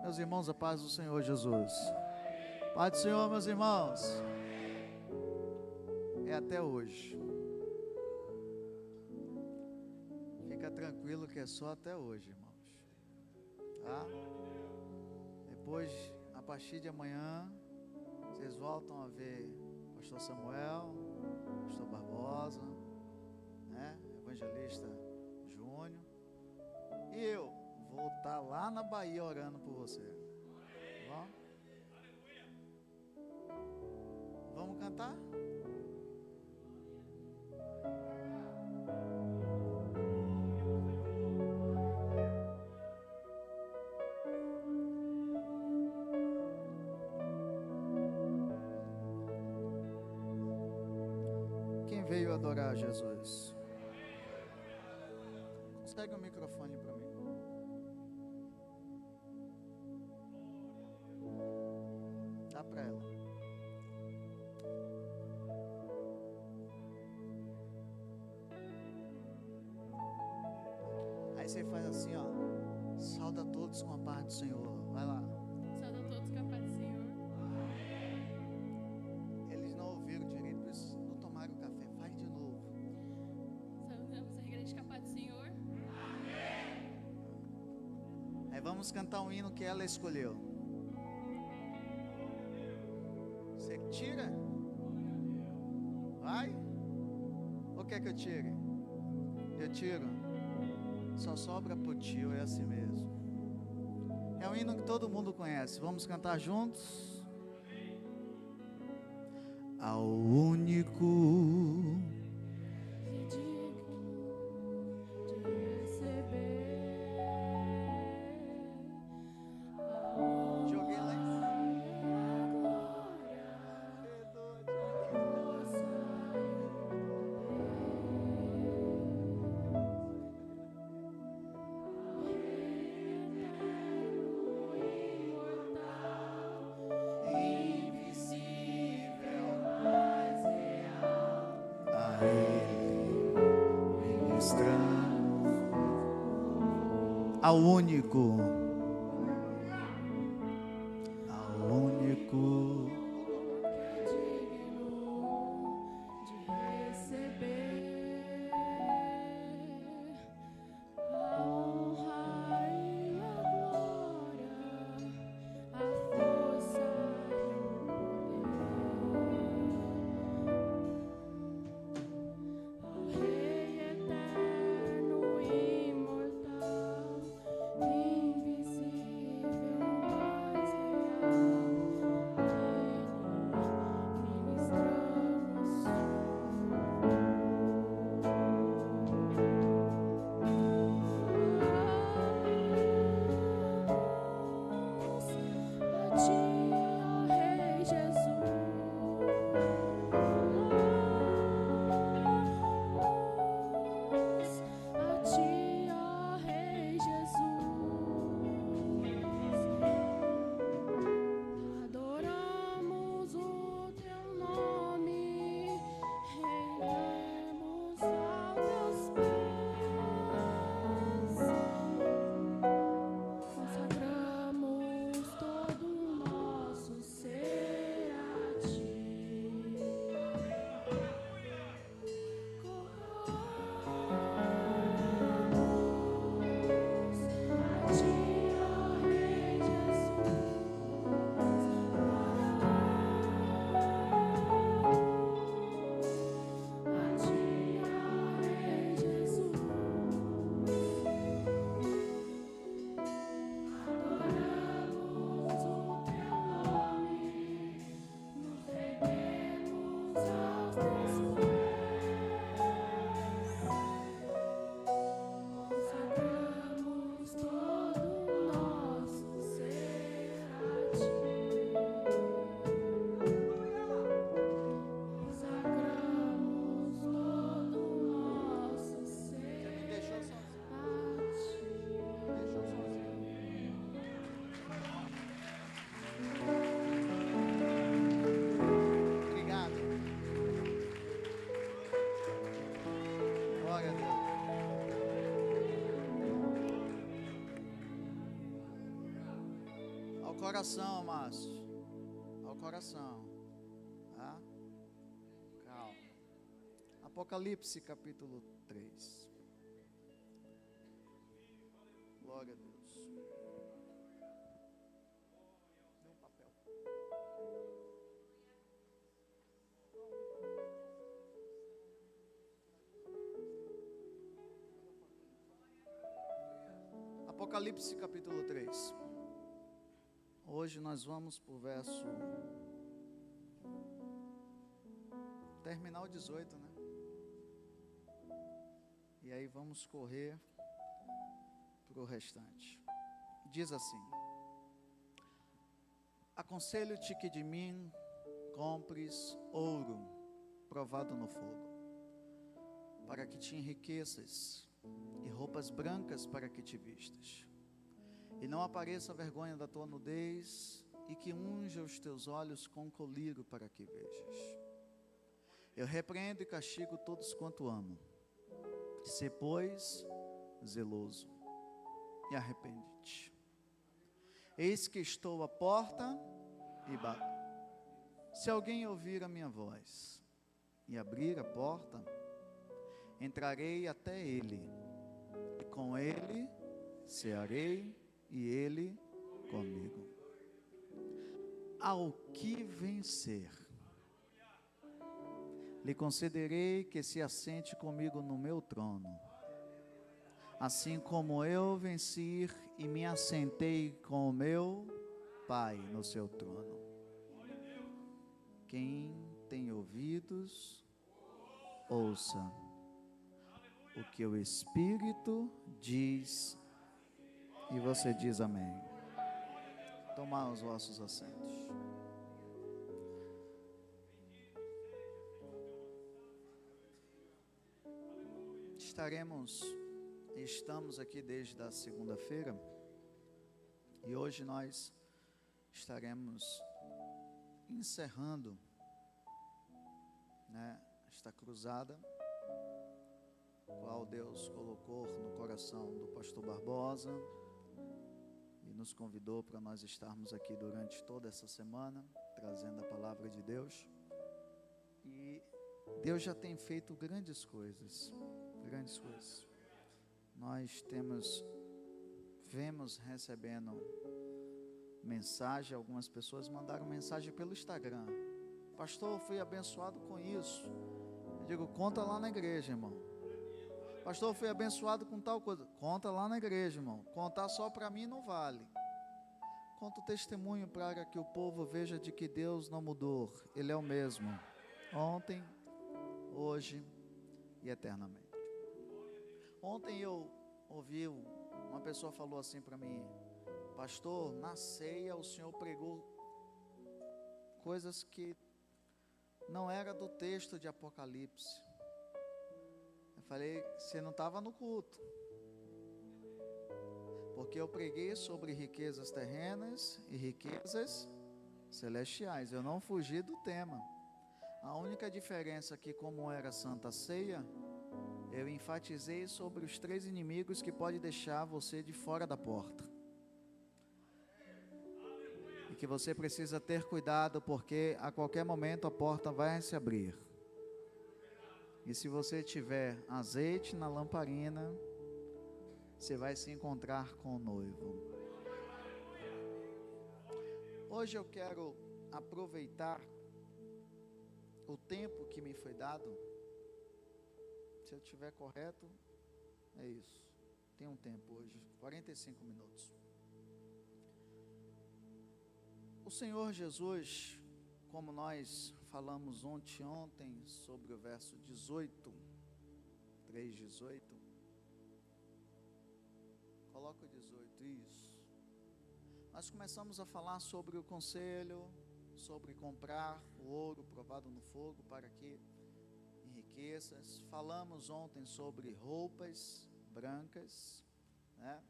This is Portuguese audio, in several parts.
Meus irmãos, a paz do Senhor Jesus. Paz do Senhor, meus irmãos. É até hoje. Fica tranquilo que é só até hoje, irmãos. Tá? Depois, a partir de amanhã, vocês voltam a ver Pastor Samuel, Pastor Barbosa, né? Evangelista Júnior. E eu vou estar lá na Bahia orando por você. Tá? Vamos cantar? Quem veio adorar Jesus? Consegue o microfone para mim? Dá para ela. Aí você faz assim, ó. Sauda todos com a paz do Senhor. Vai lá. Sauda todos com a paz do Senhor. Eles não ouviram direito, por isso não tomaram café. Faz de novo. Saudamos a igreja com a paz do Senhor. Aí vamos cantar um hino que ela escolheu. Você tira? Vai? Ou quer que eu tire? Eu tiro. Só sobra pro tio, é assim mesmo. É um hino que todo mundo conhece. Vamos cantar juntos? Ao único joguei lá em a Ele ministramos. Ao único. Ao único. Ao coração, Márcio. Ao coração. Tá? Calma. Apocalipse capítulo 3. Glória a Deus. Dê um papel. Apocalipse capítulo 3. Hoje nós vamos para o verso. Terminar o 18, né? E aí vamos correr para o restante. Diz assim: aconselho-te que de mim compres ouro provado no fogo, para que te enriqueças, e roupas brancas para que te vistas, e não apareça a vergonha da tua nudez, e que unja os teus olhos com colírio para que vejas. Eu repreendo e castigo todos quanto amo. Sê, pois, zeloso e arrepende-te. Eis que estou à porta e bato. Se alguém ouvir a minha voz e abrir a porta, entrarei até ele, e com ele cearei, e ele comigo. Ao que vencer, lhe concederei que se assente comigo no meu trono, assim como eu venci e me assentei com o meu Pai no seu trono. Quem tem ouvidos, ouça o que o Espírito diz. E você diz amém. Tomar os vossos assentos. Estamos aqui desde a segunda-feira, e hoje nós estaremos encerrando, né, esta cruzada, qual Deus colocou no coração do pastor Barbosa e nos convidou para nós estarmos aqui durante toda essa semana, trazendo a palavra de Deus. E Deus já tem feito grandes coisas. Nós vemos recebendo mensagem, algumas pessoas mandaram mensagem pelo Instagram: pastor, eu fui abençoado com isso. Eu digo, conta lá na igreja, irmão. Pastor, eu fui abençoado com tal coisa. Conta lá na igreja, irmão. Contar só para mim não vale. Conta o testemunho para que o povo veja de que Deus não mudou. Ele é o mesmo, ontem, hoje e eternamente. Ontem eu ouvi, uma pessoa falou assim para mim: pastor, na ceia o senhor pregou coisas que não era do texto de Apocalipse. Eu falei, você não estava no culto, porque eu preguei sobre riquezas terrenas e riquezas celestiais. Eu não fugi do tema. A única diferença é que, como era Santa Ceia, eu enfatizei sobre os 3 inimigos que pode deixar você de fora da porta. E que você precisa ter cuidado, porque a qualquer momento a porta vai se abrir. E se você tiver azeite na lamparina, você vai se encontrar com o noivo. Hoje eu quero aproveitar o tempo que me foi dado. Se eu estiver correto, é isso. Tem um tempo hoje, 45 minutos. O Senhor Jesus, como nós falamos ontem sobre o verso 18, 3:18. Coloca o 18, isso. Nós começamos a falar sobre o conselho, sobre comprar o ouro provado no fogo para que enriqueças. Falamos ontem sobre roupas brancas, né?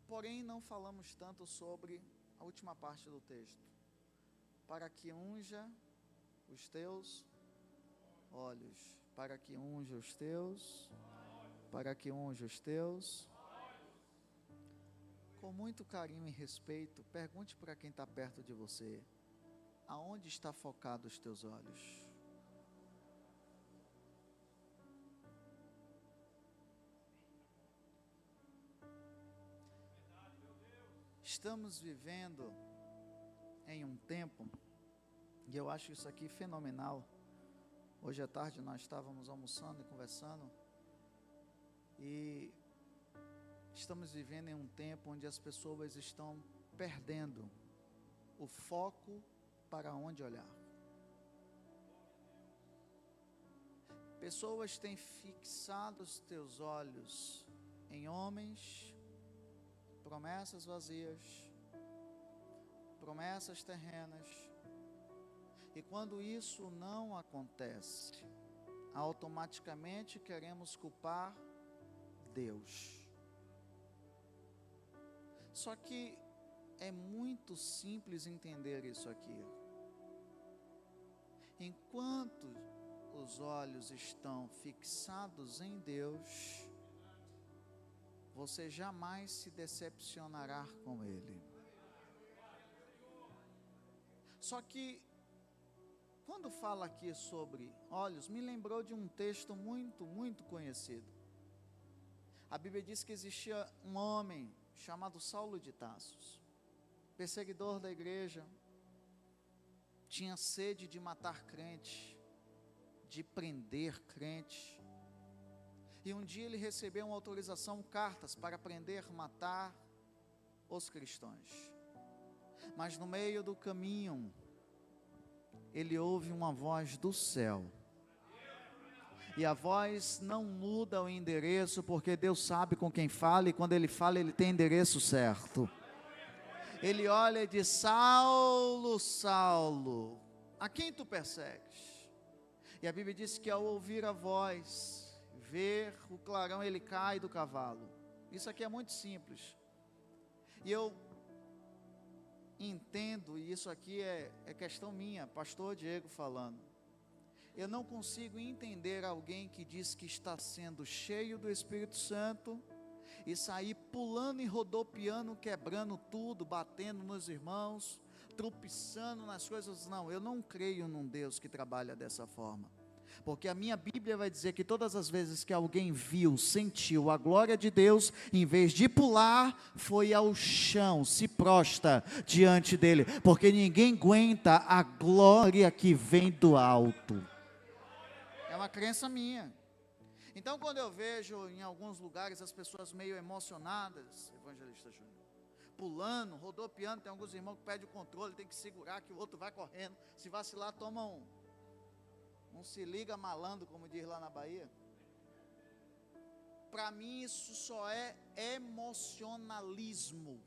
Porém, não falamos tanto sobre a última parte do texto. Para que unja os teus olhos. Para que unja os teus. Para que unja os teus. com muito carinho e respeito, pergunte para quem está perto de você: aonde está focado os teus olhos? Estamos vivendo em um tempo, e eu acho isso aqui fenomenal. Hoje à tarde nós estávamos almoçando e conversando, e estamos vivendo em um tempo onde as pessoas estão perdendo o foco para onde olhar. Pessoas têm fixado os teus olhos em homens, promessas vazias, promessas terrenas, e quando isso não acontece, automaticamente queremos culpar Deus. Só que é muito simples entender isso aqui. Enquanto os olhos estão fixados em Deus, você jamais se decepcionará com Ele. Só que, quando fala aqui sobre olhos, me lembrou de um texto muito conhecido. A Bíblia diz que existia um homem chamado Saulo de Tarso, perseguidor da igreja, tinha sede de matar crente, de prender crente. E um dia ele recebeu uma autorização, cartas para prender, matar os cristãos. Mas no meio do caminho, ele ouve uma voz do céu. E a voz não muda o endereço, porque Deus sabe com quem fala, e quando Ele fala, Ele tem endereço certo. Ele olha e diz: Saulo, Saulo, a quem tu persegues? E a Bíblia diz que ao ouvir a voz, ver o clarão, ele cai do cavalo. Isso aqui é muito simples. E eu entendo, e isso aqui é questão minha, pastor Diego falando. Eu não consigo entender alguém que diz que está sendo cheio do Espírito Santo e sair pulando e rodopiando, quebrando tudo, batendo nos irmãos, tropeçando nas coisas. Não, eu não creio num Deus que trabalha dessa forma. Porque a minha Bíblia vai dizer que todas as vezes que alguém viu, sentiu a glória de Deus, em vez de pular, foi ao chão, se prostra diante dele, porque ninguém aguenta a glória que vem do alto. É uma crença minha. Então, quando eu vejo em alguns lugares as pessoas meio emocionadas, evangelista Júnior, pulando, rodopiando, tem alguns irmãos que perdem o controle, tem que segurar, que o outro vai correndo, se vacilar toma um se liga malandro, como diz lá na Bahia. Para mim isso só é emocionalismo.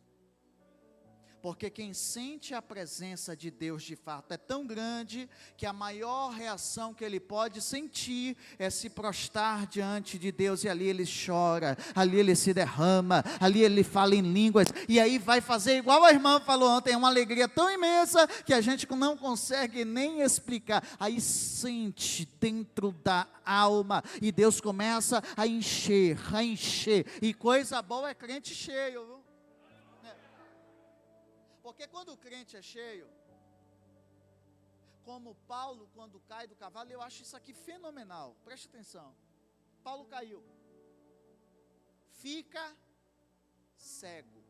Porque quem sente a presença de Deus de fato é tão grande, que a maior reação que ele pode sentir é se prostrar diante de Deus, e ali ele chora, ali ele se derrama, ali ele fala em línguas, e aí vai fazer igual a irmã falou ontem, é uma alegria tão imensa, que a gente não consegue nem explicar, aí sente dentro da alma, e Deus começa a encher, e coisa boa é crente cheio, viu? Porque quando o crente é cheio, como Paulo quando cai do cavalo, eu acho isso aqui fenomenal, preste atenção. Paulo caiu, fica cego,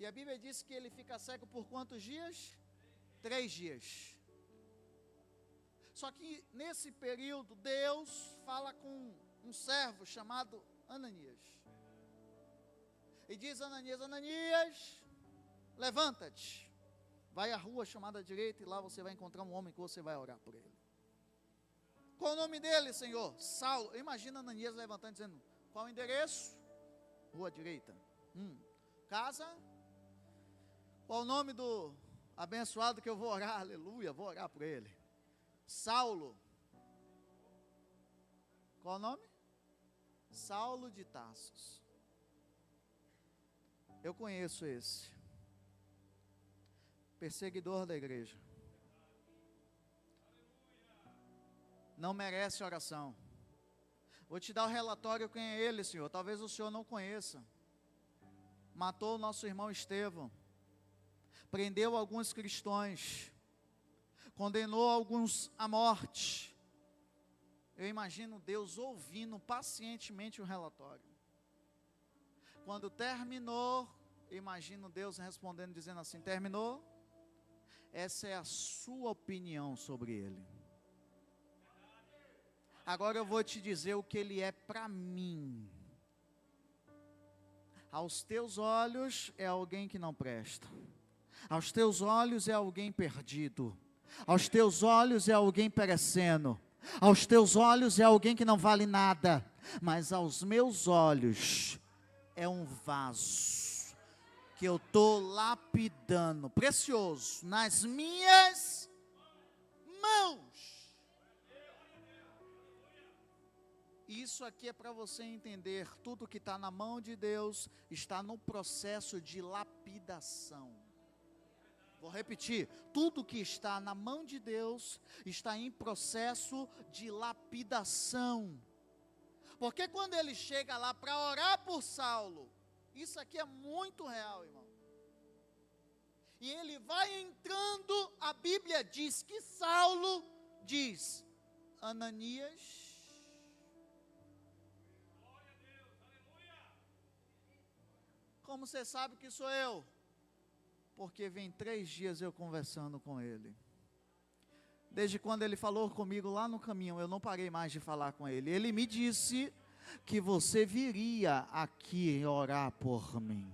e a Bíblia diz que ele fica cego por quantos dias? 3 dias. Só que nesse período Deus fala com um servo chamado Ananias. E diz Ananias: Ananias, levanta-te, vai à rua chamada direita, e lá você vai encontrar um homem que você vai orar por ele. Qual o nome dele, Senhor? Saulo. Imagina Ananias levantando, dizendo: qual o endereço? Rua direita. Casa? Qual o nome do abençoado que eu vou orar? Aleluia, vou orar por ele. Saulo. Qual o nome? Saulo de Tarso. Eu conheço esse perseguidor da igreja, não merece oração. Vou te dar o relatório quem é ele, Senhor, talvez o Senhor não conheça. matou o nosso irmão Estevão, prendeu alguns cristãos, condenou alguns à morte. Eu imagino Deus ouvindo pacientemente o relatório. Quando terminou, eu imagino Deus respondendo, dizendo assim: terminou? Essa é a sua opinião sobre ele. Agora eu vou te dizer o que ele é para mim. Aos teus olhos é alguém que não presta. Aos teus olhos é alguém perdido. Aos teus olhos é alguém perecendo. Aos teus olhos é alguém que não vale nada. Mas aos meus olhos é um vaso que eu estou lapidando, precioso, nas minhas mãos. Isso aqui é para você entender, tudo que está na mão de Deus está no processo de lapidação. Vou repetir, tudo que está na mão de Deus está em processo de lapidação. Porque quando ele chega lá para orar por Saulo, isso aqui é muito real, irmão. E ele vai entrando, a Bíblia diz que Saulo diz: Ananias. Como você sabe que sou eu? Porque vem 3 dias eu conversando com ele. Desde quando ele falou comigo lá no caminho, eu não parei mais de falar com ele. Ele me disse que você viria aqui orar por mim.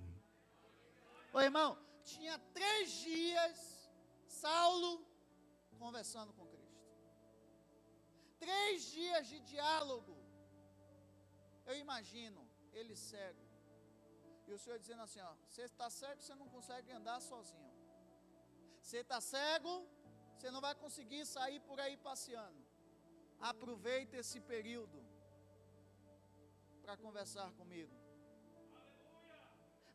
Ô irmão, tinha 3 dias Saulo conversando com Cristo. 3 dias de diálogo. Eu imagino ele cego. E o Senhor dizendo assim, ó: você está cego, você não consegue andar sozinho. Você está cego, você não vai conseguir sair por aí passeando. Aproveita esse período para conversar comigo.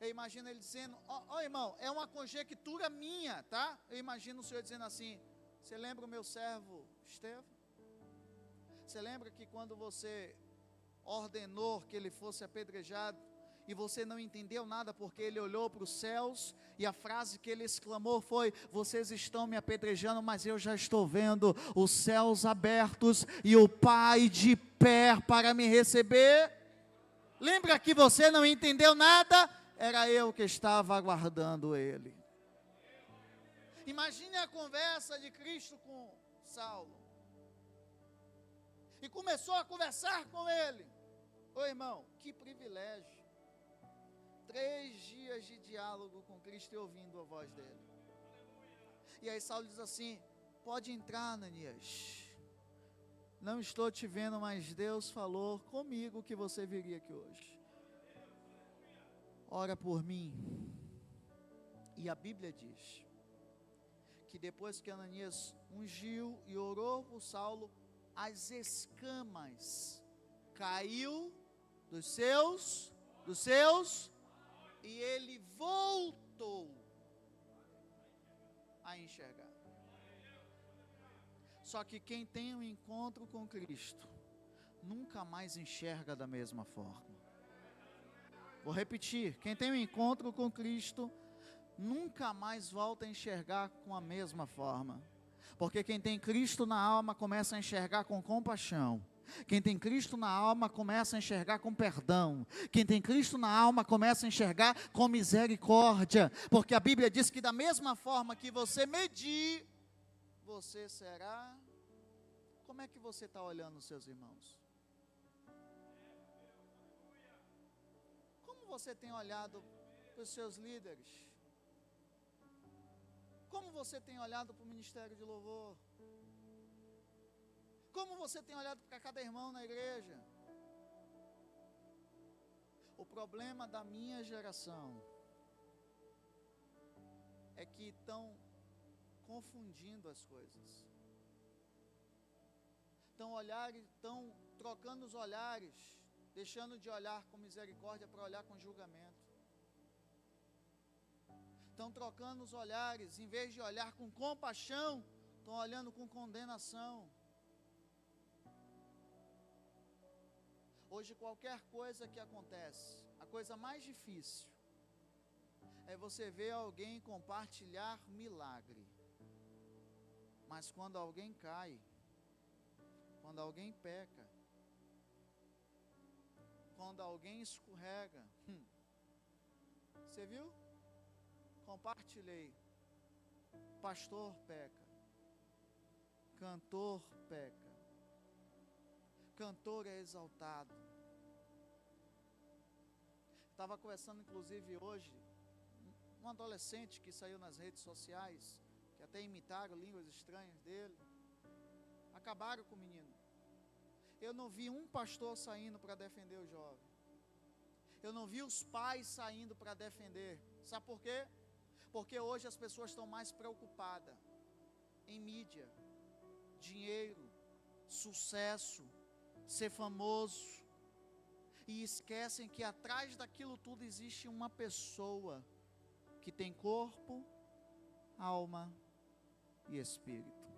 Eu imagino ele dizendo: ó irmão, é uma conjectura minha, tá? Eu imagino o Senhor dizendo assim: você lembra o meu servo Estevão? Você lembra que quando você ordenou que ele fosse apedrejado, e você não entendeu nada porque ele olhou para os céus, e a frase que ele exclamou foi: vocês estão me apedrejando, mas eu já estou vendo os céus abertos, e o Pai de pé para me receber. Lembra que você não entendeu nada? Era eu que estava aguardando ele. Imagine a conversa de Cristo com Saulo, e começou a conversar com ele. Ô irmão, que privilégio. 3 dias de diálogo com Cristo e ouvindo a voz dele. E aí Saulo diz assim: pode entrar, Ananias. Não estou te vendo, mas Deus falou comigo que você viria aqui hoje. Ora por mim. E a Bíblia diz que depois que Ananias ungiu e orou por Saulo, as escamas caiu dos seus e ele voltou a enxergar. Só que quem tem um encontro com Cristo nunca mais enxerga da mesma forma. Vou repetir: quem tem um encontro com Cristo nunca mais volta a enxergar com a mesma forma. Porque quem tem Cristo na alma começa a enxergar com compaixão. Quem tem Cristo na alma começa a enxergar com perdão. Quem tem Cristo na alma começa a enxergar com misericórdia. Porque a Bíblia diz que da mesma forma que você medir, você será. Como é que você está olhando os seus irmãos? Como você tem olhado para os seus líderes? Como você tem olhado para o ministério de louvor? Como você tem olhado para cada irmão na igreja? O problema da minha geração é que estão confundindo as coisas. Estão trocando os olhares, deixando de olhar com misericórdia para olhar com julgamento. Estão trocando os olhares, em vez de olhar com compaixão, estão olhando com condenação. Hoje qualquer coisa que acontece, a coisa mais difícil Aí você vê alguém compartilhar milagre. Mas quando alguém cai, quando alguém peca, quando alguém escorrega, você viu? Compartilhei. Pastor peca. Cantor peca. Cantor é exaltado. Estava conversando inclusive hoje, um adolescente que saiu nas redes sociais, que até imitaram línguas estranhas dele, acabaram com o menino. Eu não vi um pastor saindo para defender o jovem. Eu não vi os pais saindo para defender. Sabe por quê? Porque hoje as pessoas estão mais preocupadas em mídia, dinheiro, sucesso, ser famoso, e esquecem que atrás daquilo tudo existe uma pessoa que tem corpo, alma e espírito.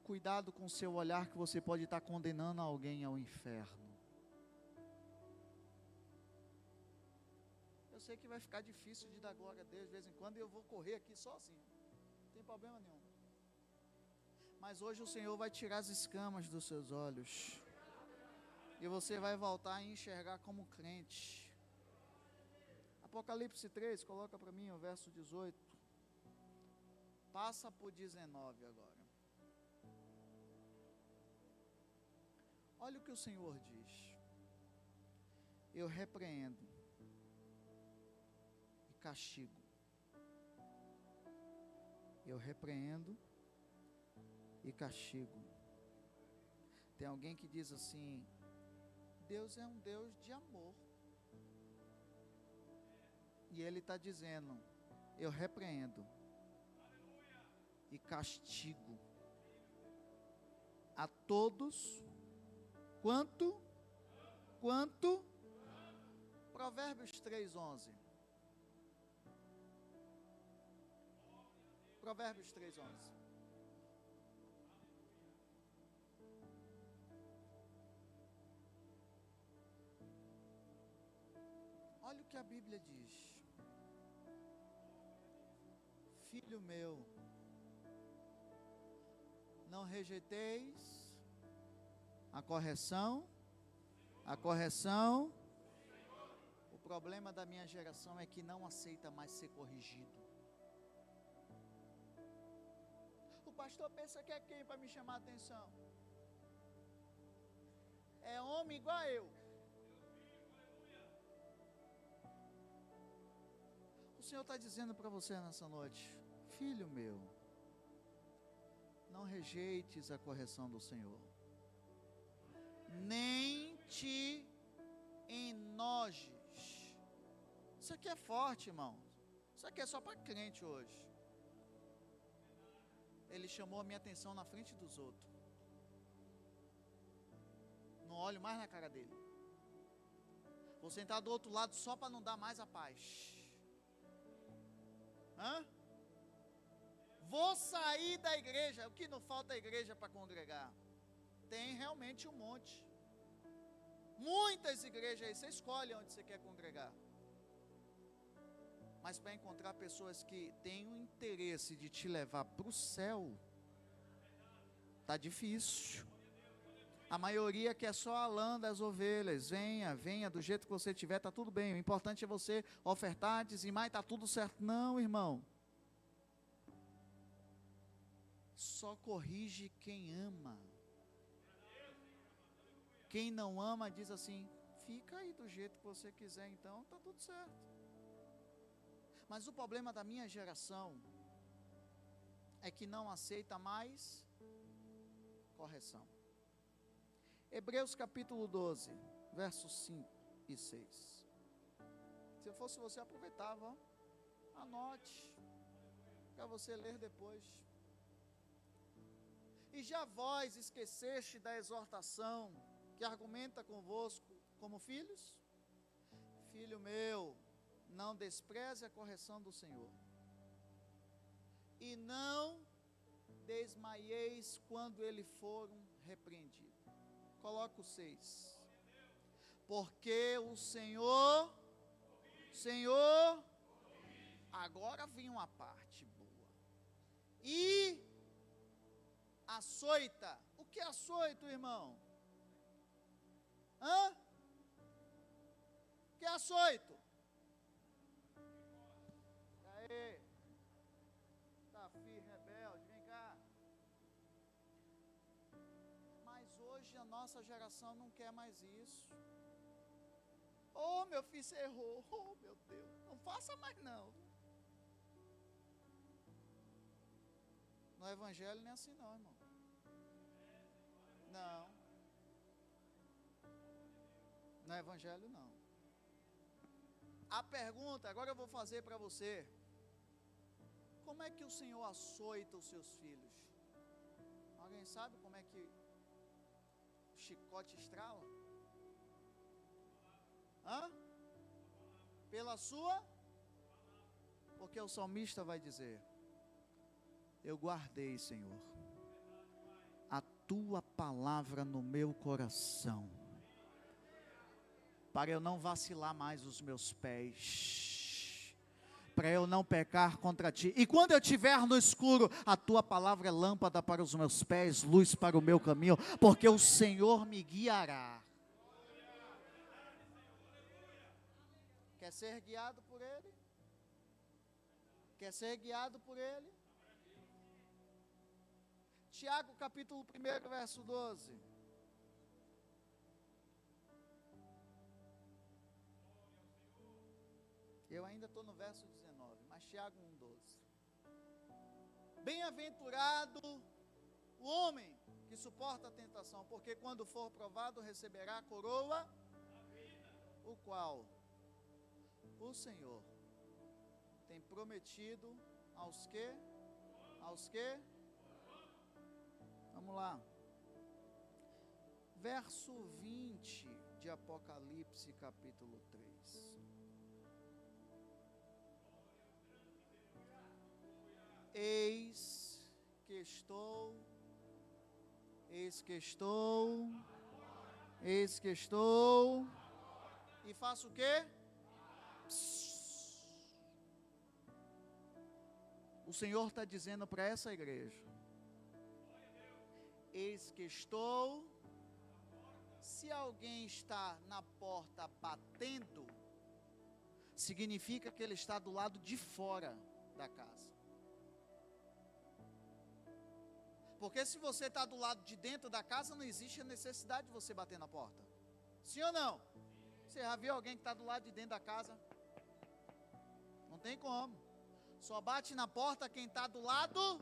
Cuidado com o seu olhar, que você pode estar condenando alguém ao inferno. Eu sei que vai ficar difícil de dar glória a Deus de vez em quando, e eu vou correr aqui sozinho, não tem problema nenhum. Mas hoje o Senhor vai tirar as escamas dos seus olhos, e você vai voltar a enxergar como crente. Apocalipse 3, coloca para mim o verso 18. Passa por 19 agora. Olha o que o Senhor diz. Eu repreendo e castigo. Eu repreendo e castigo. Tem alguém que diz assim: Deus é um Deus de amor. E Ele está dizendo: eu repreendo e castigo a todos quanto Provérbios 3:11. Provérbios 3:11. Olha o que a Bíblia diz. Filho meu, não rejeiteis a correção. O problema da minha geração é que não aceita mais ser corrigido. O pastor pensa que é quem para me chamar a atenção? É homem igual a eu. O Senhor está dizendo para você nessa noite: filho meu, não rejeites a correção do Senhor, nem te enojes. Isso aqui é forte, irmão. Isso aqui é só para crente hoje. Ele chamou a minha atenção na frente dos outros. Não olho mais na cara dele. Vou sentar do outro lado só para não dar mais a paz. Vou sair da igreja. O que não falta é igreja para congregar? Tem realmente um monte. Muitas igrejas aí. Você escolhe onde você quer congregar. Mas para encontrar pessoas que têm o interesse de te levar para o céu, está difícil. A maioria quer só a lã das ovelhas. Venha do jeito que você tiver, está tudo bem. O importante é você ofertar, dizimar e está tudo certo. Não, irmão. Só corrige quem ama. Quem não ama diz assim: fica aí do jeito que você quiser, então está tudo certo. Mas o problema da minha geração é que não aceita mais correção. Hebreus capítulo 12, versos 5 e 6. Se eu fosse você, aproveitava, ó. Anote, para você ler depois. E já vós esqueceste da exortação que argumenta convosco como filhos? Filho meu, não despreze a correção do Senhor, e não desmaieis quando ele for repreendido. Coloca o 6. Porque o Senhor Senhor, agora vem uma parte boa. E açoita. O que é açoito, irmão? Hã? O que é açoito? E aí? Tafi, rebelde, vem cá. Mas hoje a nossa geração não quer mais isso. Oh, meu filho, você errou. Oh, meu Deus. Não faça mais não. No evangelho não é assim não, irmão. Não. No evangelho não. A pergunta, agora eu vou fazer para você. Como é que o Senhor açoita os seus filhos? Alguém sabe como é que o chicote estrala? Hã? Pela sua? Porque o salmista vai dizer: eu guardei, Senhor, a tua palavra no meu coração, para eu não vacilar mais os meus pés, para eu não pecar contra ti. E quando eu estiver no escuro, a tua palavra é lâmpada para os meus pés, luz para o meu caminho, porque o Senhor me guiará. Quer ser guiado por Ele? Quer ser guiado por Ele? Tiago capítulo 1, verso 12. Eu ainda estou no verso 19, mas Tiago 1,12. Bem-aventurado o homem que suporta a tentação, porque quando for provado receberá a coroa, o qual o Senhor tem prometido aos que? Aos que? Vamos lá. Verso 20 de Apocalipse capítulo 3. Eis que estou, e faço o quê? O Senhor está dizendo para essa igreja: eis que estou. Se alguém está na porta batendo, significa que ele está do lado de fora da casa. Porque se você está do lado de dentro da casa, não existe a necessidade de você bater na porta. Sim ou não? Você já viu alguém que está do lado de dentro da casa? Não tem como. Só bate na porta quem está do lado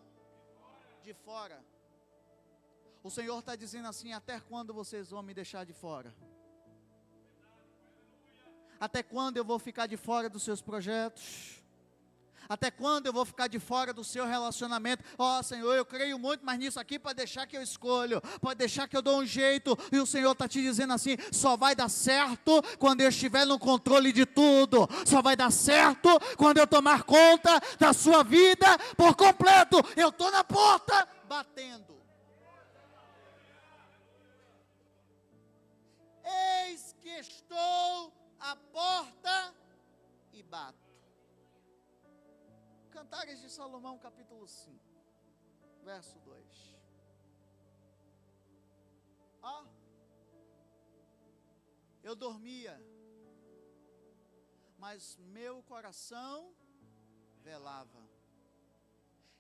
de fora. O Senhor está dizendo assim: até quando vocês vão me deixar de fora? Até quando eu vou ficar de fora dos seus projetos? Até quando eu vou ficar de fora do seu relacionamento? Ó, Senhor, eu creio muito, mas nisso aqui pode deixar que eu escolho, pode deixar que eu dou um jeito. E o Senhor está te dizendo assim: só vai dar certo quando eu estiver no controle de tudo. Só vai dar certo quando eu tomar conta da sua vida por completo. Eu estou na porta batendo. Eis que estou à porta e bato. Cantares de Salomão, capítulo 5, verso 2. Eu dormia, mas meu coração velava.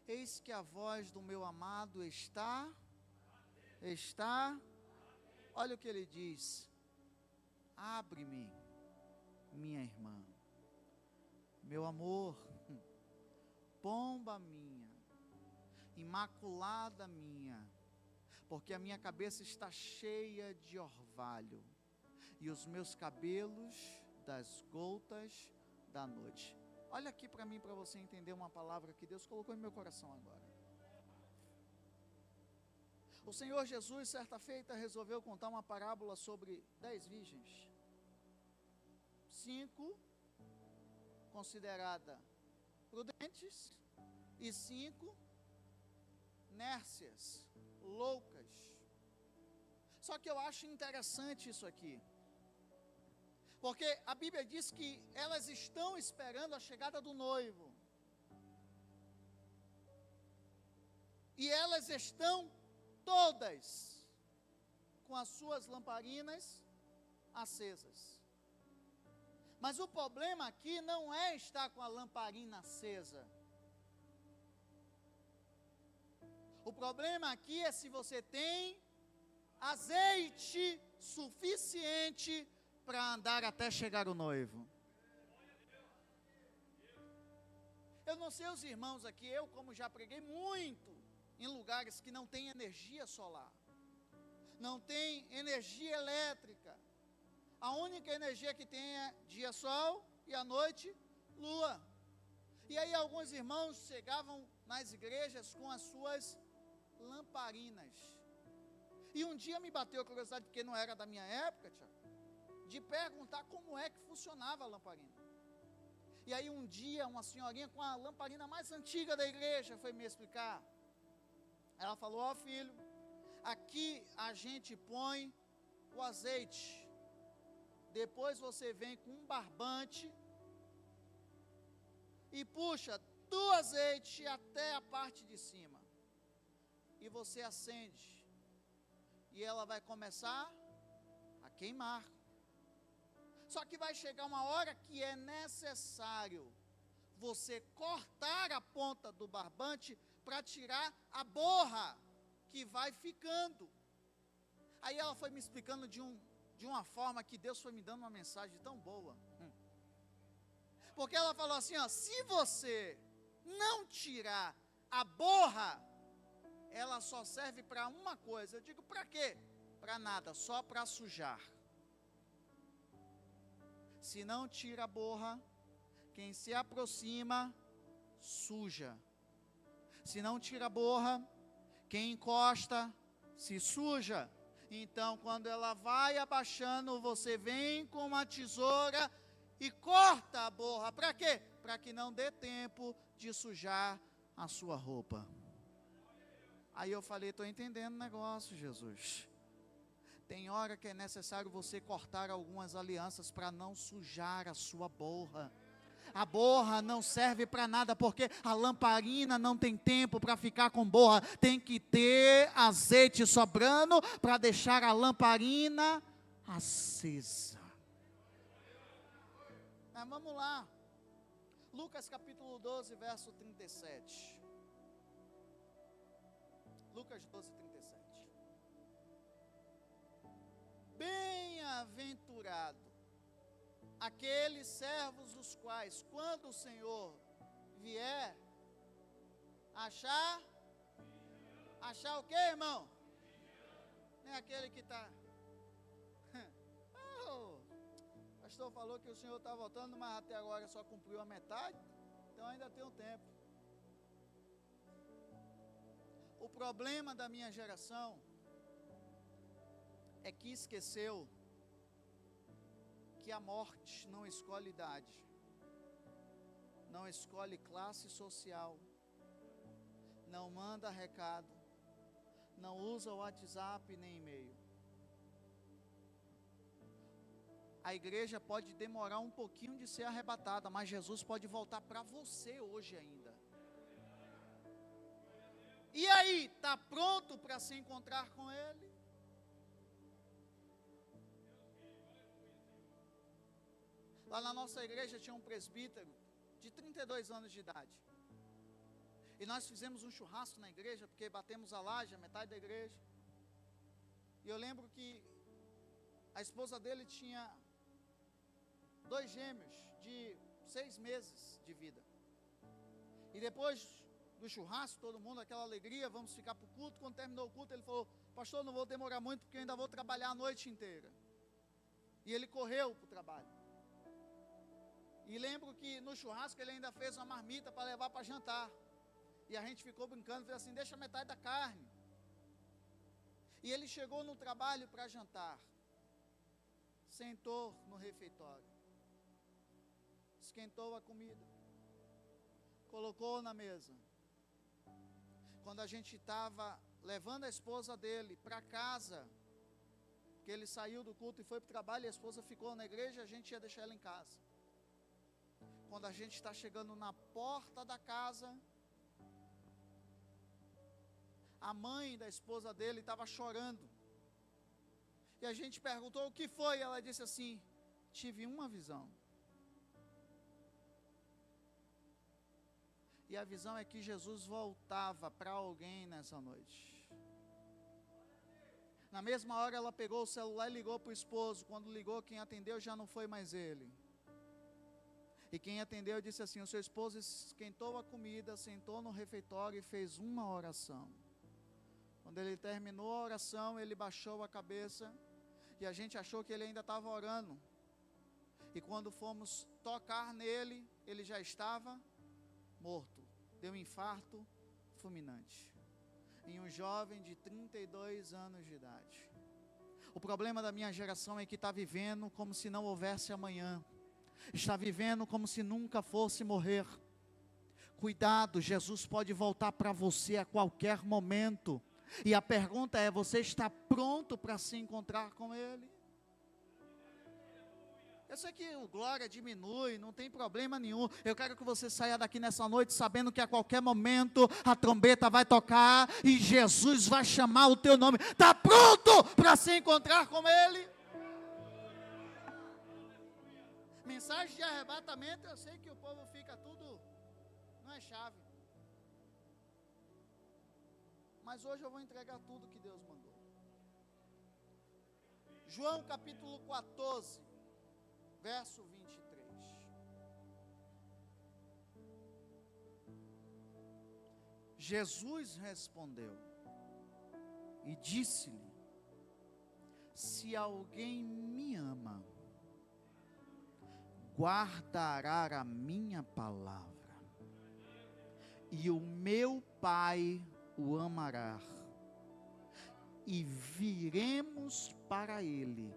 Eis que a voz do meu amado está, olha o que ele diz: abre-me, minha irmã, meu amor, pomba minha, imaculada minha, porque a minha cabeça está cheia de orvalho, e os meus cabelos das gotas da noite. Olha aqui para mim, para você entender uma palavra que Deus colocou em meu coração agora. O Senhor Jesus, certa feita, resolveu contar uma parábola sobre 10 virgens. 5 consideradas prudentes e 5 nércias, loucas. Só que eu acho interessante isso aqui, Porque a Bíblia diz que elas estão esperando a chegada do noivo. E elas estão todas com as suas lamparinas acesas. Mas o problema aqui não é estar com a lamparina acesa. O problema aqui é se você tem azeite suficiente para andar até chegar o noivo. Eu não sei os irmãos aqui, eu como já preguei muito em lugares que não tem energia solar, não tem energia elétrica. A única energia que tem é dia sol e à noite lua. E aí alguns irmãos chegavam nas igrejas com as suas lamparinas. E um dia me bateu a curiosidade, porque não era da minha época, Tiago, de perguntar como é que funcionava a lamparina. E aí um dia uma senhorinha com a lamparina mais antiga da igreja foi me explicar. Ela falou: ó filho, aqui a gente põe o azeite, depois você vem com um barbante e puxa do azeite até a parte de cima, e você acende, e ela vai começar a queimar. Só que vai chegar uma hora que é necessário você cortar a ponta do barbante para tirar a borra que vai ficando. Aí ela foi me explicando de uma forma que Deus foi me dando uma mensagem tão boa. Porque ela falou assim, ó, se você não tirar a borra, ela só serve para uma coisa. Eu digo, para quê? Para nada, só para sujar. Se não tira a borra, quem se aproxima, suja. Se não tira a borra, quem encosta, se suja. Então, quando ela vai abaixando, você vem com uma tesoura e corta a borra. Para quê? Para que não dê tempo de sujar a sua roupa. Aí eu falei, estou entendendo o negócio, Jesus. Tem hora que é necessário você cortar algumas alianças para não sujar a sua borra. A borra não serve para nada, porque a lamparina não tem tempo para ficar com borra. Tem que ter azeite sobrando para deixar a lamparina acesa. Mas vamos lá. Lucas capítulo 12, verso 37. Lucas 12, 37. Bem-aventurado aqueles servos os quais, quando o Senhor vier, achar o que, irmão? Nem aquele que está... O pastor falou que o Senhor está voltando, mas até agora só cumpriu a metade, então ainda tem um tempo. O problema da minha geração é que esqueceu que a morte não escolhe idade, não escolhe classe social, não manda recado, não usa o WhatsApp nem e-mail. A igreja pode demorar um pouquinho de ser arrebatada, mas Jesus pode voltar para você hoje ainda. E aí, está pronto para se encontrar com Ele? Lá na nossa igreja tinha um presbítero de 32 anos de idade. E nós fizemos um churrasco na igreja, porque batemos a laje, a metade da igreja. E eu lembro que a esposa dele tinha 2 gêmeos de 6 meses de vida. E depois do churrasco, todo mundo, aquela alegria, vamos ficar para o culto. Quando terminou o culto, ele falou: pastor, não vou demorar muito, porque eu ainda vou trabalhar a noite inteira. E ele correu para o trabalho. E lembro que no churrasco ele ainda fez uma marmita para levar para jantar. E a gente ficou brincando, fez assim: deixa metade da carne. E ele chegou no trabalho para jantar. Sentou no refeitório. Esquentou a comida. Colocou na mesa. Quando a gente estava levando a esposa dele para casa, que ele saiu do culto e foi para o trabalho e a esposa ficou na igreja, a gente ia deixar ela em casa. Quando a gente está chegando na porta da casa, a mãe da esposa dele estava chorando. E a gente perguntou o que foi, ela disse assim: tive uma visão. E a visão é que Jesus voltava para alguém nessa noite. Na mesma hora ela pegou o celular e ligou para o esposo. Quando ligou, quem atendeu já não foi mais ele. E quem atendeu disse assim: o seu esposo esquentou a comida, sentou no refeitório e fez uma oração. Quando ele terminou a oração, ele baixou a cabeça e a gente achou que ele ainda estava orando. E quando fomos tocar nele, ele já estava morto. Deu um infarto fulminante em um jovem de 32 anos de idade. O problema da minha geração é que está vivendo como se não houvesse amanhã. Está vivendo como se nunca fosse morrer. Cuidado, Jesus pode voltar para você a qualquer momento. E a pergunta é: você está pronto para se encontrar com Ele? Eu sei que o glória diminui, não tem problema nenhum. Eu quero que você saia daqui nessa noite sabendo que a qualquer momento a trombeta vai tocar e Jesus vai chamar o teu nome. Está pronto para se encontrar com Ele? Mensagem de arrebatamento, eu sei que o povo fica tudo, não é chave. Mas hoje eu vou entregar tudo que Deus mandou. João capítulo 14, verso 23. Jesus respondeu e disse-lhe: se alguém me ama, guardará a minha palavra, e o meu Pai o amará, e viremos para ele,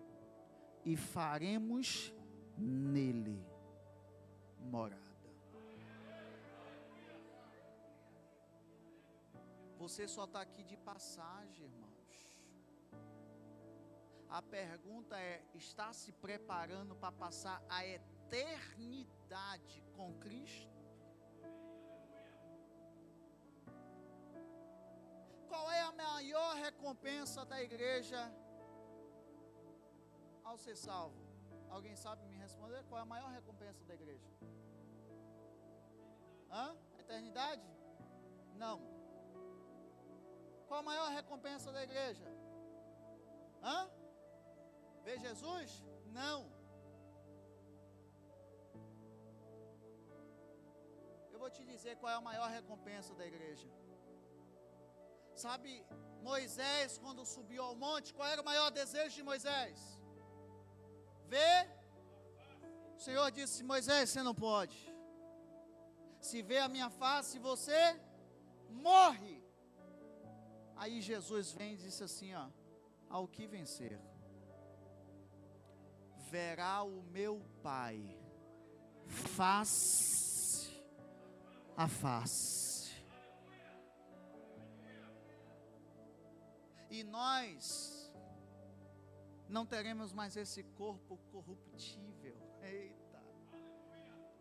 e faremos nele morada. Você só está aqui de passagem, irmãos. A pergunta é: está se preparando para passar a eternidade com Cristo? Qual é a maior recompensa da igreja ao ser salvo? Alguém sabe me responder? Qual é a maior recompensa da igreja? Eternidade? Não. Qual a maior recompensa da igreja? Ver Jesus? Não. Eu vou te dizer qual é a maior recompensa da igreja. Sabe, Moisés, quando subiu ao monte, qual era o maior desejo de Moisés? Ver. O Senhor disse: Moisés, você não pode. Se ver a minha face, você morre. Aí Jesus vem e disse assim: ao que vencer, verá o meu Pai face a face. E nós não teremos mais esse corpo corruptível, eita,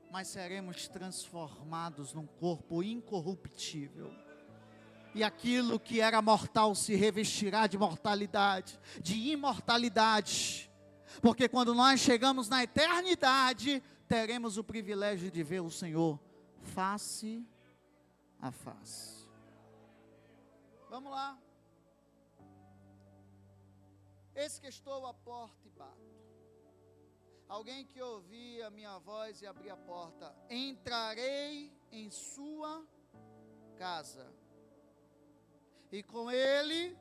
mas seremos transformados num corpo incorruptível. E aquilo que era mortal se revestirá de mortalidade, de imortalidade. Porque quando nós chegamos na eternidade, teremos o privilégio de ver o Senhor face a face. Vamos lá. Eis que estou à porta e bato. Alguém que ouvir a minha voz e abrir a porta, entrarei em sua casa. E com ele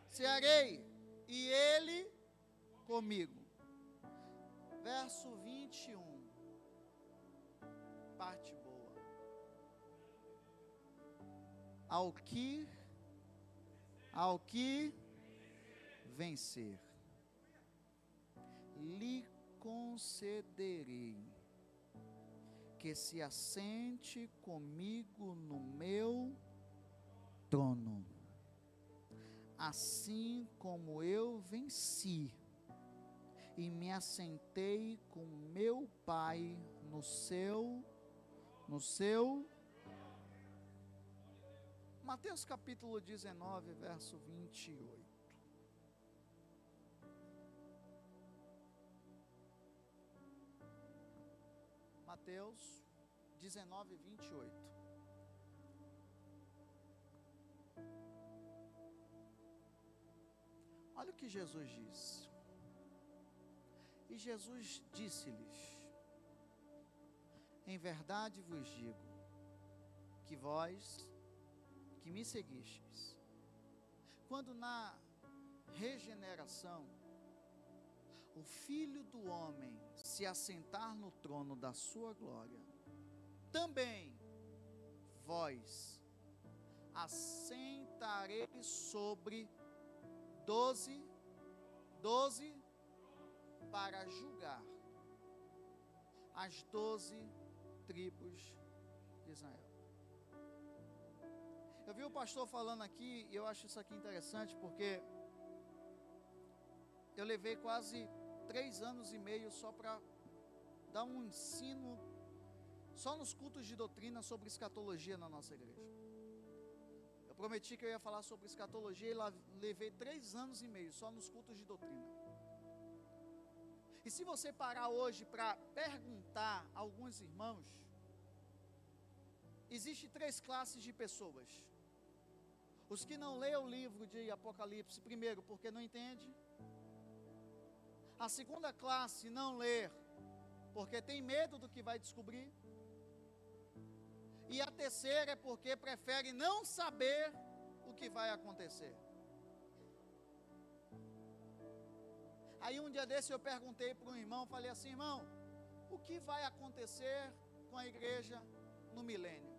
cearei, e ele comigo. Verso 21, parte boa. Ao que vencer, lhe concederei que se assente comigo no meu trono, assim como eu venci e me assentei com meu Pai no seu Mateus capítulo 19, verso 28. Mateus 19, 28. Olha o que Jesus disse. E Jesus disse-lhes: em verdade vos digo, que vós que me seguistes, quando na regeneração o Filho do Homem se assentar no trono da sua glória, também vós assentareis sobre 12 para julgar as 12 tribos de Israel. Eu vi o pastor falando aqui, e eu acho isso aqui interessante, porque eu levei quase 3 anos e meio só para dar um ensino, só nos cultos de doutrina, sobre escatologia na nossa igreja. Eu prometi que eu ia falar sobre escatologia e levei 3 anos e meio só nos cultos de doutrina. E se você parar hoje para perguntar a alguns irmãos, existe 3 classes de pessoas. Os que não lêem o livro de Apocalipse, primeiro, porque não entende. A segunda classe não lê, porque tem medo do que vai descobrir. E a terceira é porque prefere não saber o que vai acontecer. Aí um dia desse eu perguntei para um irmão, falei assim: irmão, o que vai acontecer com a igreja no milênio?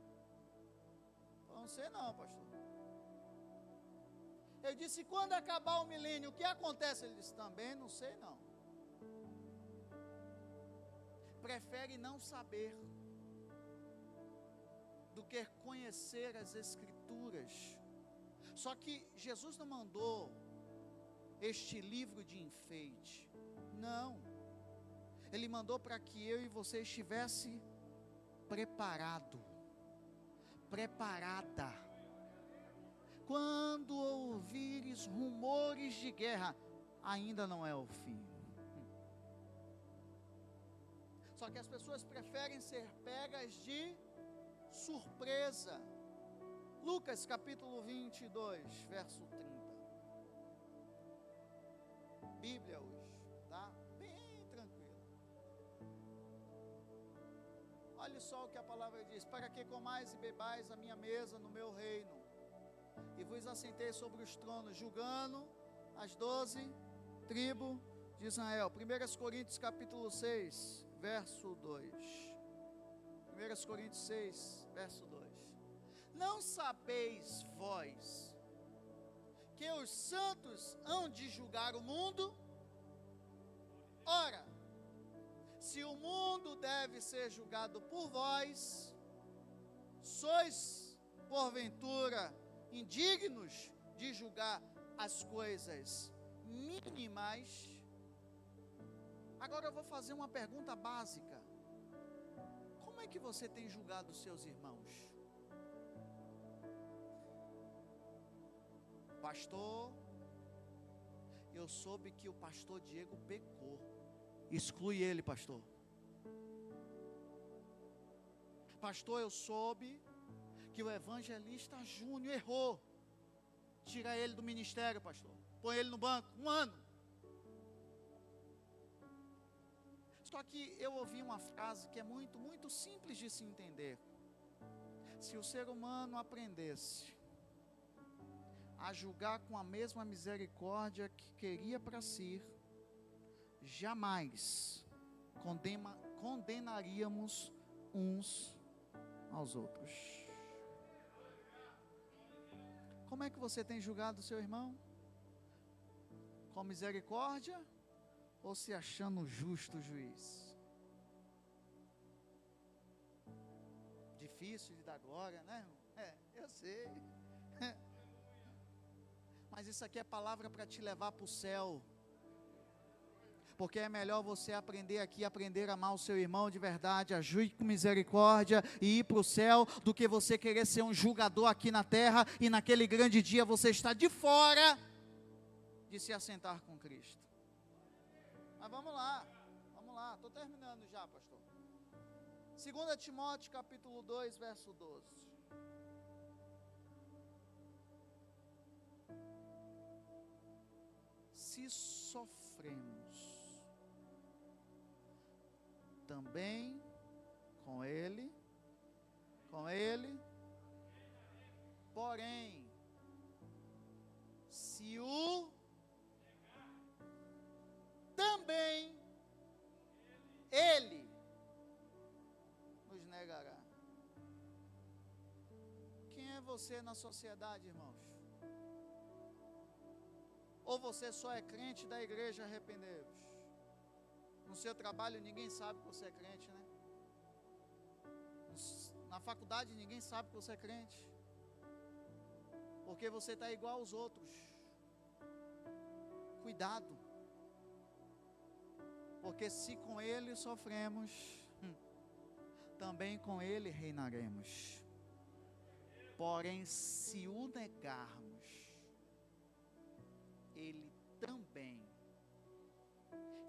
Eu não sei não, pastor. Eu disse: quando acabar o milênio, o que acontece? Ele disse: também não sei não. Prefere não saber do que conhecer as Escrituras. Só que Jesus não mandou este livro de enfeite, não. Ele mandou para que eu e você estivesse preparada. Quando ouvires rumores de guerra, ainda não é o fim. Só que as pessoas preferem ser pegas de surpresa. Lucas capítulo 22, verso 30. Bíblia hoje, tá? Bem tranquilo. Olha só o que a palavra diz: para que comais e bebais a minha mesa no meu reino, e vos assentei sobre os tronos, julgando as 12 tribos de Israel. 1 Coríntios capítulo 6, verso 2. 1 Coríntios 6, verso 2. Não sabeis vós que os santos hão de julgar o mundo? Ora, se o mundo deve ser julgado por vós, sois porventura indignos de julgar as coisas mínimas? Agora eu vou fazer uma pergunta básica: como é que você tem julgado os seus irmãos? Pastor, eu soube que o pastor Diego pecou. Exclui ele, pastor. Pastor, eu soube que o evangelista Júnior errou. Tira ele do ministério, pastor. Põe ele no banco, 1 ano. Só que eu ouvi uma frase que é muito, muito simples de se entender. Se o ser humano aprendesse a julgar com a mesma misericórdia que queria para si, jamais condenaríamos uns aos outros. Como é que você tem julgado o seu irmão? Com misericórdia ou se achando justo juiz? Difícil de dar glória, né, irmão? Eu sei. Mas isso aqui é palavra para te levar para o céu. Porque é melhor você aprender aqui, aprender a amar o seu irmão de verdade, agir com misericórdia e ir para o céu, do que você querer ser um julgador aqui na terra e naquele grande dia você está de fora de se assentar com Cristo. Mas vamos lá, estou terminando já, pastor. 2 Timóteo capítulo 2, verso 12. Se sofremos também com Ele, porém, se o também Ele nos negará. Quem é você na sociedade, irmãos? Ou você só é crente da igreja Arrependei-vos? No seu trabalho ninguém sabe que você é crente, né? Na faculdade ninguém sabe que você é crente. Porque você está igual aos outros. Cuidado. Porque se com Ele sofremos, também com Ele reinaremos. Porém, se o negarmos, Ele também.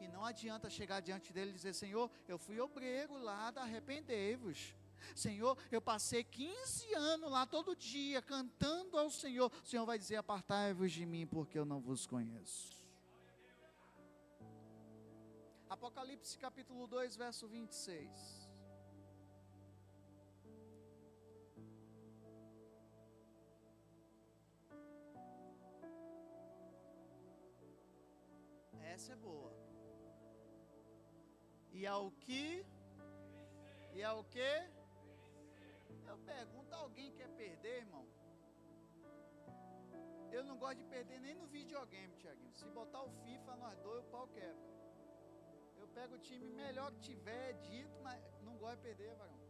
E não adianta chegar diante dele e dizer: Senhor, eu fui obreiro lá da Arrependei-vos. Senhor, eu passei 15 anos lá todo dia cantando ao Senhor. O Senhor vai dizer: apartai-vos de mim, porque eu não vos conheço. Apocalipse capítulo 2, verso 26. Essa é boa. E ao que? Eu pergunto: alguém quer perder, irmão? Eu não gosto de perder nem no videogame, Tiaguinho. Se botar o FIFA, nós dois, o pau quebra. Eu pego o time melhor que tiver, dito, mas não gosto de perder, varão.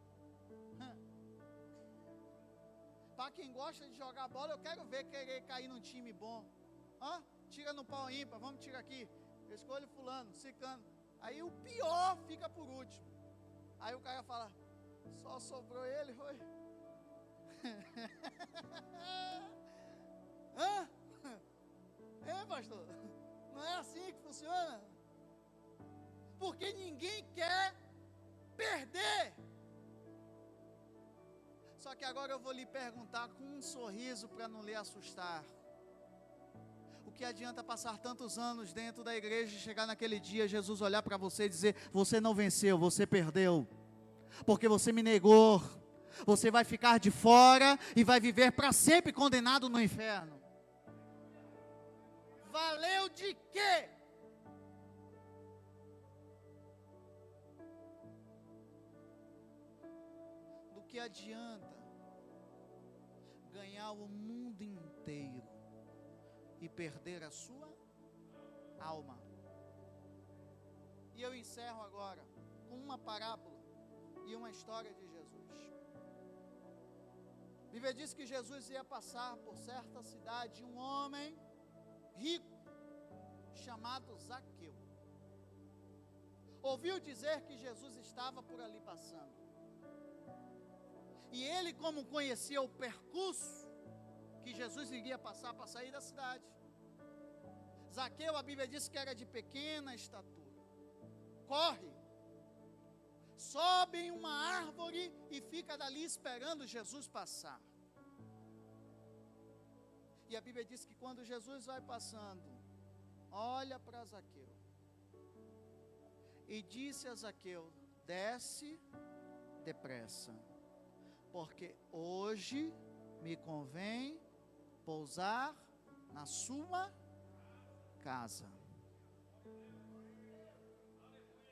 Para quem gosta de jogar bola, eu quero ver querer cair num time bom. Tira no pau ímpar, vamos tirar aqui. Eu escolho fulano, ciclano. Aí o pior fica por último. Aí o cara fala: só sobrou ele, foi? Pastor? Não é assim que funciona? Porque ninguém quer perder. Só que agora eu vou lhe perguntar com um sorriso para não lhe assustar. O que adianta passar tantos anos dentro da igreja e chegar naquele dia, Jesus olhar para você e dizer: você não venceu, você perdeu, porque você me negou. Você vai ficar de fora e vai viver para sempre condenado no inferno. Valeu de quê? Do que adianta ganhar o mundo inteiro e perder a sua alma? E eu encerro agora com uma parábola e uma história de Jesus. A Bíblia diz que Jesus ia passar por certa cidade, um homem rico chamado Zaqueu ouviu dizer que Jesus estava por ali passando. E ele, como conhecia o percurso que Jesus iria passar para sair da cidade, Zaqueu, a Bíblia diz que era de pequena estatura. Corre, sobe em uma árvore e fica dali esperando Jesus passar. E a Bíblia diz que quando Jesus vai passando, olha para Zaqueu e disse a Zaqueu: desce depressa, porque hoje me convém pousar na sua casa.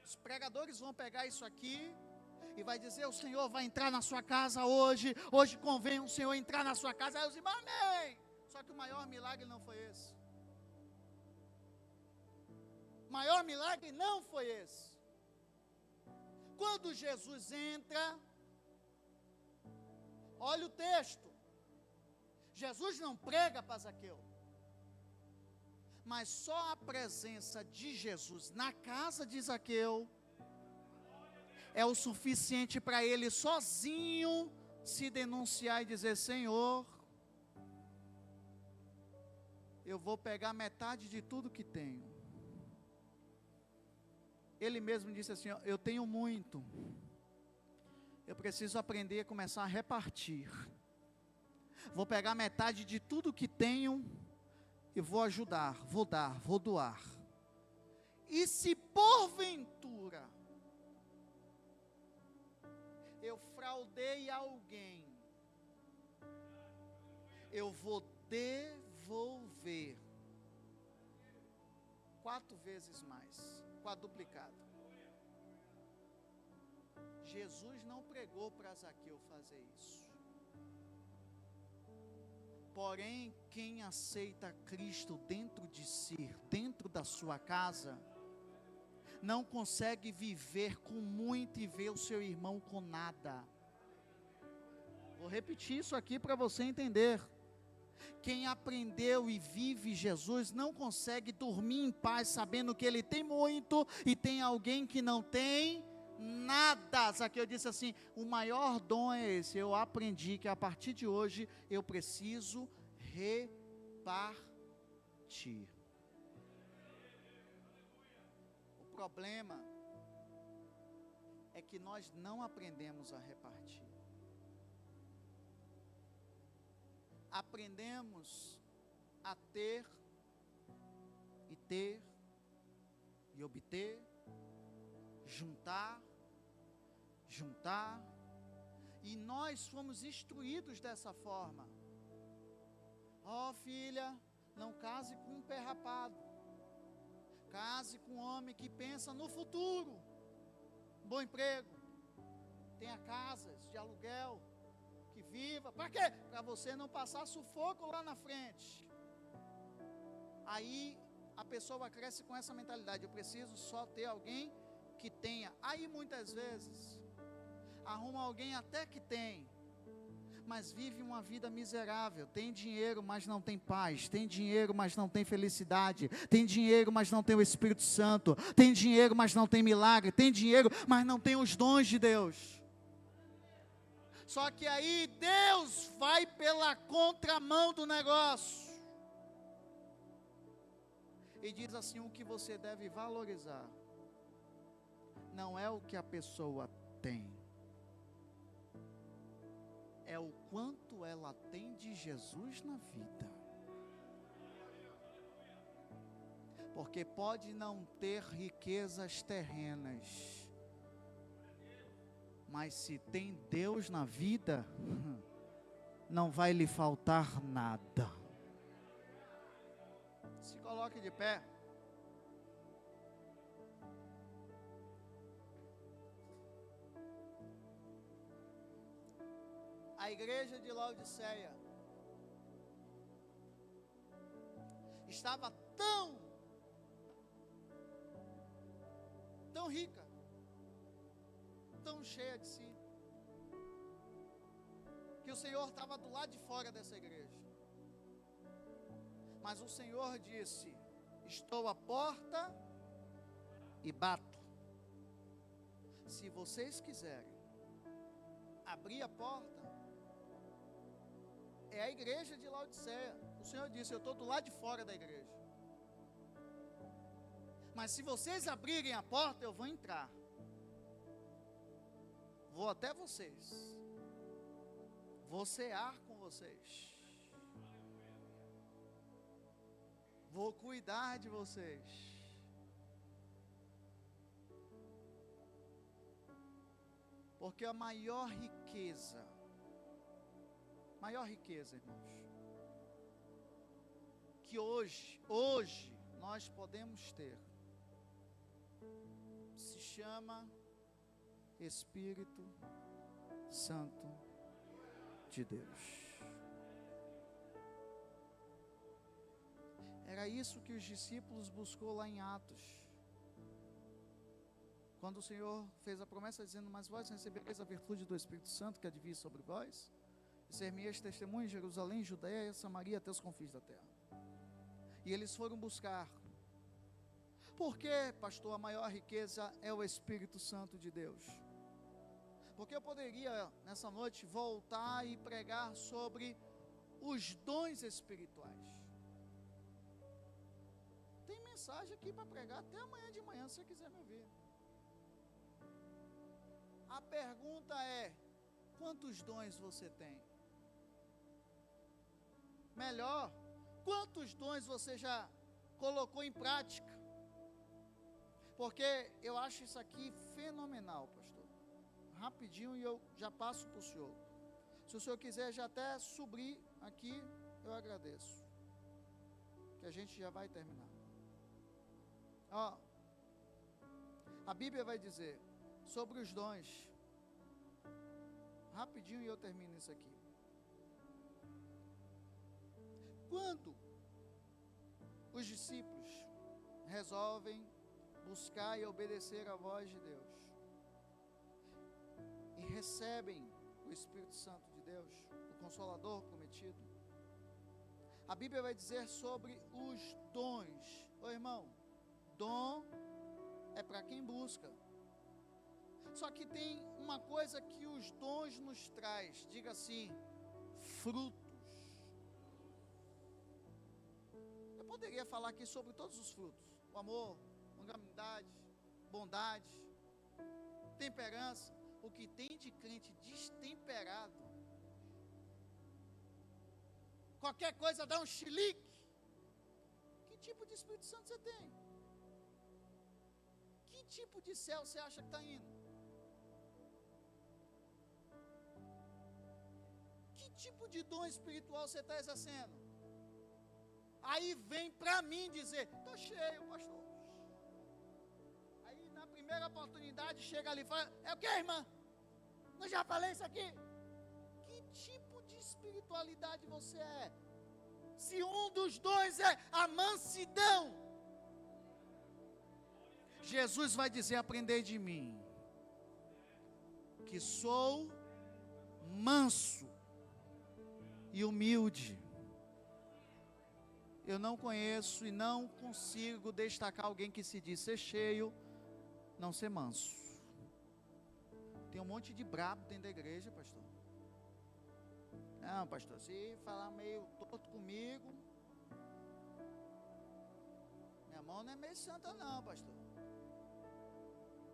Os pregadores vão pegar isso aqui e vai dizer: o Senhor vai entrar na sua casa hoje convém o Senhor entrar na sua casa. Aí os irmãos: amém. Só que o maior milagre não foi esse. O maior milagre não foi esse. Quando Jesus entra, olha o texto. Jesus não prega para Zaqueu. Mas só a presença de Jesus na casa de Zaqueu é o suficiente para ele sozinho se denunciar e dizer: Senhor, eu vou pegar metade de tudo que tenho. Ele mesmo disse assim: eu tenho muito, eu preciso aprender a começar a repartir. Vou pegar metade de tudo que tenho e vou ajudar, vou dar, vou doar. E se porventura eu fraudei alguém, eu vou devolver 4 vezes mais, quadruplicado. Jesus não pregou para Zaqueu fazer isso. Porém, quem aceita Cristo dentro de si, dentro da sua casa, não consegue viver com muito e ver o seu irmão com nada. Vou repetir isso aqui para você entender. Quem aprendeu e vive Jesus não consegue dormir em paz sabendo que ele tem muito e tem alguém que não tem nada. Zaqueu disse assim: o maior dom é esse. Eu aprendi que a partir de hoje eu preciso repartir. O problema é que nós não aprendemos a repartir. Aprendemos a ter e obter, juntar, e nós fomos instruídos dessa forma. Ó filha, não case com um pé rapado, case com um homem que pensa no futuro, bom emprego, tenha casas de aluguel, que viva. Para quê? Para você não passar sufoco lá na frente. Aí a pessoa cresce com essa mentalidade: eu preciso só ter alguém que tenha. Aí muitas vezes arruma alguém até que tem, mas vive uma vida miserável. Tem dinheiro, mas não tem paz. Tem dinheiro, mas não tem felicidade. Tem dinheiro, mas não tem o Espírito Santo. Tem dinheiro, mas não tem milagre. Tem dinheiro, mas não tem os dons de Deus. Só que aí Deus vai pela contramão do negócio e diz assim: o que você deve valorizar não é o que a pessoa tem, é o quanto ela tem de Jesus na vida. Porque pode não ter riquezas terrenas, mas se tem Deus na vida, não vai lhe faltar nada. Se coloque de pé. A igreja de Laodiceia estava tão rica, tão cheia de si, que o Senhor estava do lado de fora dessa igreja. Mas o Senhor disse: estou à porta e bato. Se vocês quiserem abrir a porta, é a igreja de Laodiceia. O Senhor disse: eu estou do lado de fora da igreja. Mas se vocês abrirem a porta, eu vou entrar. Vou até vocês. Vou cear com vocês. Vou cuidar de vocês. Porque a maior riqueza, irmãos, que hoje nós podemos ter, se chama Espírito Santo de Deus. Era isso que os discípulos buscou lá em Atos. Quando o Senhor fez a promessa dizendo: mas vós recebereis a virtude do Espírito Santo que há de vir sobre vós, e ser-me-eis testemunhas em Jerusalém, Judeia e Samaria até os confins da terra. E eles foram buscar. Por que, pastor, a maior riqueza é o Espírito Santo de Deus? Porque eu poderia, nessa noite, voltar e pregar sobre os dons espirituais. Tem mensagem aqui para pregar até amanhã de manhã, se você quiser me ouvir. A pergunta é: quantos dons você tem? Melhor, quantos dons você já colocou em prática? Porque eu acho isso aqui fenomenal, pastor. Rapidinho e eu já passo para o senhor. Se o senhor quiser já até subir aqui, eu agradeço. Que a gente já vai terminar. Ó, a Bíblia vai dizer sobre os dons. Rapidinho e eu termino isso aqui. Quando os discípulos resolvem buscar e obedecer a voz de Deus e recebem o Espírito Santo de Deus, o Consolador prometido, a Bíblia vai dizer sobre os dons. Ô irmão, dom é para quem busca. Só que tem uma coisa que os dons nos traz, diga assim, frutos. Eu poderia falar aqui sobre todos os frutos: o amor, longanimidade, bondade, temperança. O que tem de crente destemperado, qualquer coisa dá um chilique. Que tipo de Espírito Santo você tem? Que tipo de céu você acha que está indo? Que tipo de dom espiritual você está exercendo? Aí vem para mim dizer: estou cheio, pastor. Aí na primeira oportunidade chega ali e fala: é o que, irmã? Não já falei isso aqui? Que tipo de espiritualidade você é? Se um dos dois é a mansidão, Jesus vai dizer: aprendei de mim, que sou manso e humilde. Eu não conheço e não consigo destacar alguém que se diz ser cheio, não ser manso. Tem um monte de brabo dentro da igreja, pastor. Não, pastor, se falar meio torto comigo, minha mão não é meio santa não, pastor.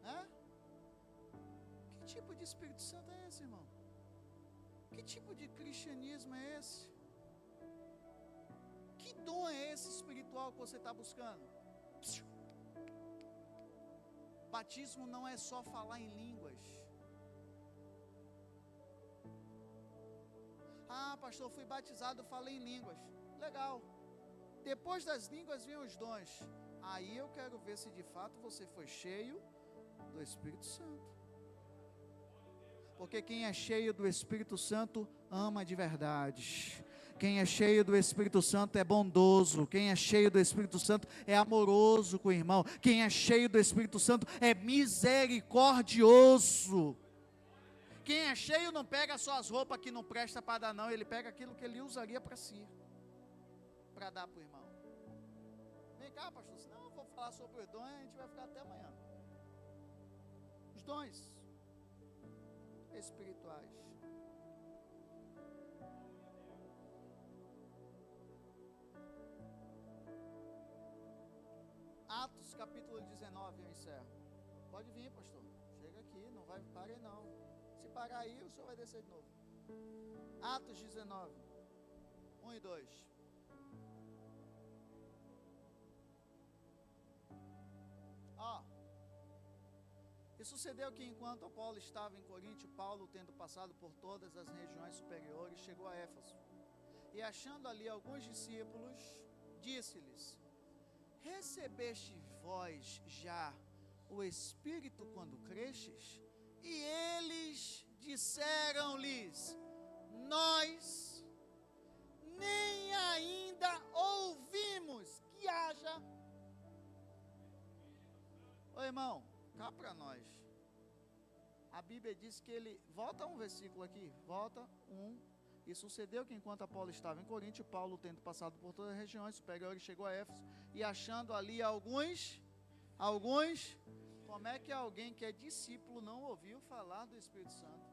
Né? Que tipo de Espírito Santo é esse, irmão? Que tipo de cristianismo é esse? Que dom é esse espiritual que você está buscando? Batismo não é só falar em línguas. Ah, pastor, fui batizado, falei em línguas. Legal. Depois das línguas vem os dons. Aí eu quero ver se de fato você foi cheio do Espírito Santo. Porque quem é cheio do Espírito Santo ama de verdade. Quem é cheio do Espírito Santo é bondoso. Quem é cheio do Espírito Santo é amoroso com o irmão. Quem é cheio do Espírito Santo é misericordioso. Quem é cheio não pega só as roupas que não presta para dar não. Ele pega aquilo que ele usaria para si, para dar para o irmão. Vem cá, pastor, senão eu vou falar sobre os dons, a gente vai ficar até amanhã. Os dons espirituais. Atos capítulo 19, eu encerro. Pode vir, pastor. Chega aqui, não vai parar não. Se parar aí, o senhor vai descer de novo. Atos 19, 1 e 2. E sucedeu que enquanto Apolo estava em Corinto, Paulo, tendo passado por todas as regiões superiores, chegou a Éfeso. E achando ali alguns discípulos, disse-lhes: recebeste vós já o Espírito quando crestes? E eles disseram-lhes: nós nem ainda ouvimos que haja. Ô irmão, cá para nós. A Bíblia diz que ele, volta um versículo aqui, volta um, E sucedeu que enquanto Apolo estava em Corinto, Paulo, tendo passado por todas as regiões superiores, chegou a Éfeso, e achando ali alguns, como é que alguém que é discípulo não ouviu falar do Espírito Santo?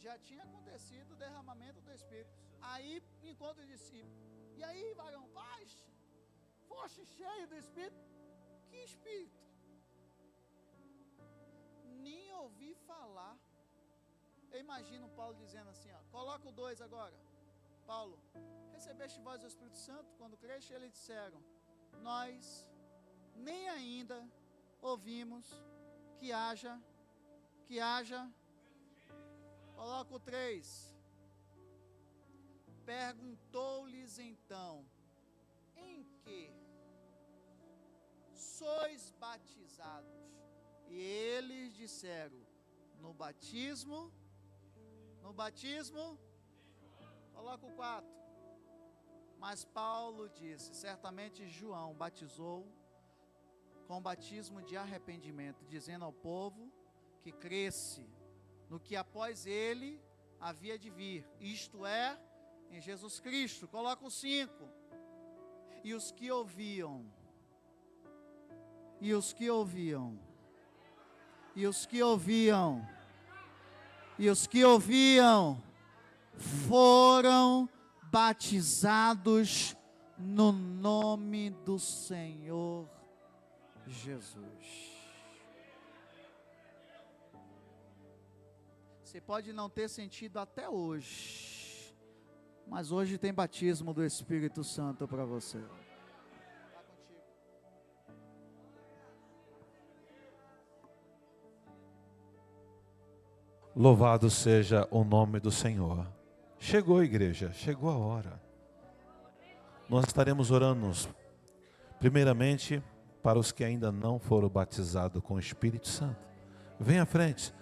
Já tinha acontecido o derramamento do Espírito. Aí, enquanto discípulo, e aí, varão, paz, foste cheio do Espírito. Que Espírito? Nem ouvi falar. Eu imagino Paulo dizendo assim, ó, coloca o 2 agora. Paulo, recebeste vós o Espírito Santo quando creste? Eles disseram, nós nem ainda ouvimos que haja, coloca o 3. Perguntou-lhes então, em que sois batizados? E eles disseram, no batismo, coloca o 4. Mas Paulo disse, certamente João batizou com batismo de arrependimento, dizendo ao povo que cresce no que após ele havia de vir, isto é, em Jesus Cristo. Coloca o 5. E os que ouviam foram batizados no nome do Senhor Jesus. Você pode não ter sentido até hoje, mas hoje tem batismo do Espírito Santo para você. Está contigo. Louvado seja o nome do Senhor. Chegou, igreja, chegou a hora. Nós estaremos orando, primeiramente, para os que ainda não foram batizados com o Espírito Santo. Venha à frente.